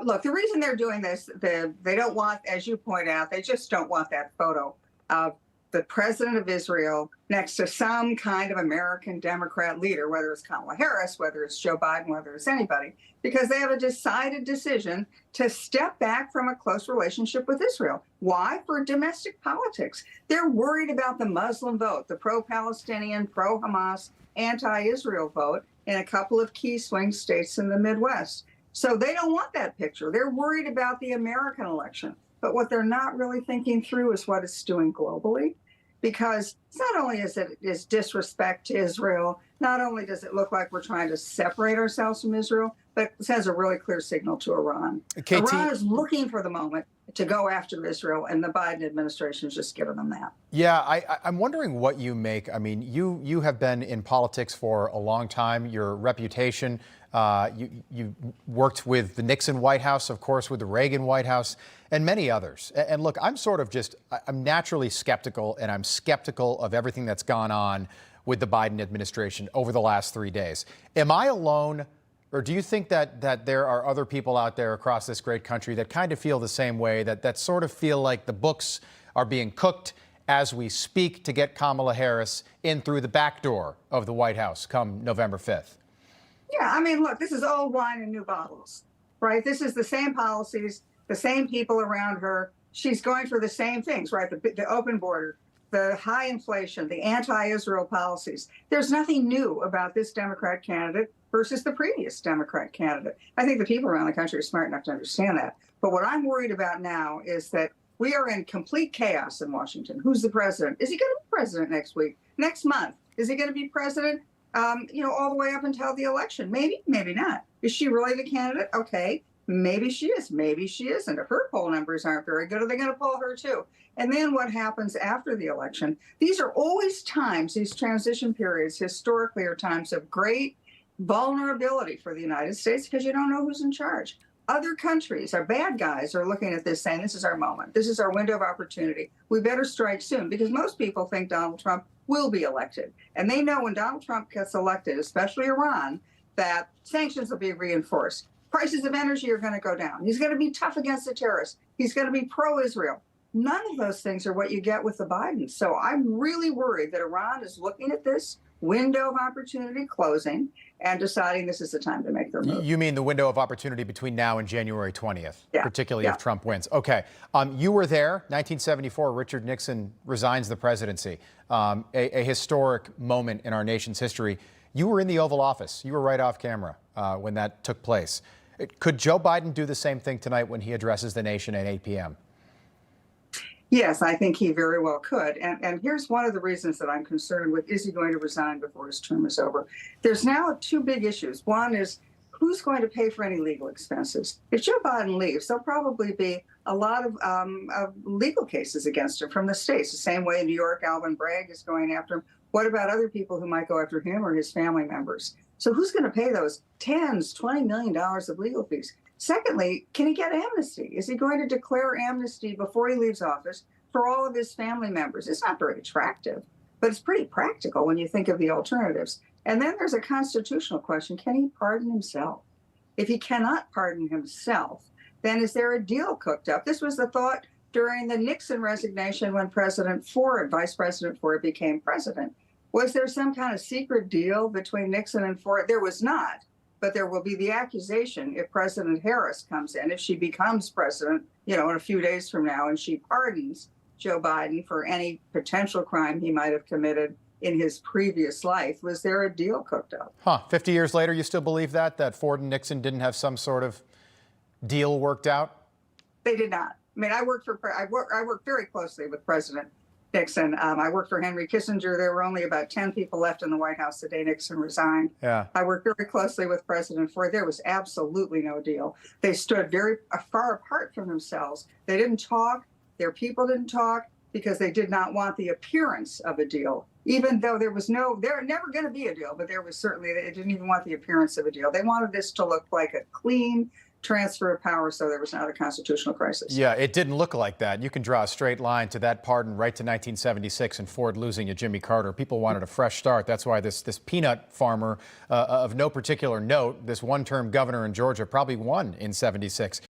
Look, the reason they're doing this, they don't want, as you point out, they just don't want that photo of the president of Israel next to some kind of American Democrat leader, whether it's Kamala Harris, whether it's Joe Biden, whether it's anybody, because they have a decided decision to step back from a close relationship with Israel. Why? For domestic politics. They're worried about the Muslim vote, the pro-Palestinian, pro-Hamas, anti-Israel vote in a couple of key swing states in the Midwest. So they don't want that picture. They're worried about the American election. But what they're not really thinking through is what it's doing globally. Because not only is disrespect to Israel, not only does it look like we're trying to separate ourselves from Israel, but it sends a really clear signal to Iran. Iran is looking for the moment to go after Israel, and the Biden administration has just given them that. Yeah, I'm wondering what you make. I mean, you have been in politics for a long time. Your reputation, you worked with the Nixon White House, of course, with the Reagan White House, and many others. And look, I'm naturally skeptical, and I'm skeptical of everything that's gone on with the Biden administration over the last 3 days. Am I alone? Or do you think that there are other people out there across this great country that kind of feel the same way, that sort of feel like the books are being cooked as we speak to get Kamala Harris in through the back door of the White House come November 5th? Yeah, I mean, look, this is old wine in new bottles, right? This is the same policies, the same people around her. She's going for the same things, right? The open border, the high inflation, the anti-Israel policies. There's nothing new about this Democrat candidate versus the previous Democrat candidate. I think the people around the country are smart enough to understand that. But what I'm worried about now is that we are in complete chaos in Washington. Who's the president? Is he going to be president next week, next month? Is he going to be president, all the way up until the election? Maybe, maybe not. Is she really the candidate? Okay, maybe she is. Maybe she isn't. If her poll numbers aren't very good, are they going to poll her too? And then what happens after the election? These are always times, these transition periods historically are times of great vulnerability for the United States because you don't know who's in charge. Other countries, our bad guys, are looking at this saying, this is our moment. This is our window of opportunity. We better strike soon, because most people think Donald Trump will be elected. And they know when Donald Trump gets elected, especially Iran, that sanctions will be reinforced. Prices of energy are going to go down. He's going to be tough against the terrorists. He's going to be pro-Israel. None of those things are what you get with the Bidens. So I'm really worried that Iran is looking at this window of opportunity closing and deciding this is the time to make their move. You mean the window of opportunity between now and January 20th, yeah, particularly if Trump wins. Okay. You were there, 1974, Richard Nixon resigns the presidency, a historic moment in our nation's history. You were in the Oval Office. You were right off camera when that took place. Could Joe Biden do the same thing tonight when he addresses the nation at 8 p.m.? Yes, I think he very well could. And here's one of the reasons that I'm concerned with, is he going to resign before his term is over? There's now two big issues. One is, who's going to pay for any legal expenses? If Joe Biden leaves, there'll probably be a lot of legal cases against him from the states, the same way in New York, Alvin Bragg is going after him. What about other people who might go after him or his family members? So who's going to pay those tens, $20 million of legal fees? Secondly, can he get amnesty? Is he going to declare amnesty before he leaves office for all of his family members? It's not very attractive, but it's pretty practical when you think of the alternatives. And then there's a constitutional question. Can he pardon himself? If he cannot pardon himself, then is there a deal cooked up? This was the thought during the Nixon resignation when President Ford, Vice President Ford, became president. Was there some kind of secret deal between Nixon and Ford? There was not. But there will be the accusation if President Harris comes in, if she becomes president, in a few days from now, and she pardons Joe Biden for any potential crime he might have committed in his previous life. Was there a deal cooked up? 50 years later, you still believe that Ford and Nixon didn't have some sort of deal worked out? They did not. I mean, I worked very closely with President Nixon. I worked for Henry Kissinger. There were only about 10 people left in the White House the day Nixon resigned. Yeah. I worked very closely with President Ford. There was absolutely no deal. They stood very far apart from themselves. They didn't talk. Their people didn't talk because they did not want the appearance of a deal, even though there was never going to be a deal, but there was certainly, they didn't even want the appearance of a deal. They wanted this to look like a clean, transfer of power, so there was not a constitutional crisis. Yeah, it didn't look like that. You can draw a straight line to that pardon right to 1976 and Ford losing to Jimmy Carter. People wanted a fresh start. That's why this peanut farmer of no particular note, this one-term governor in Georgia, probably won in '76.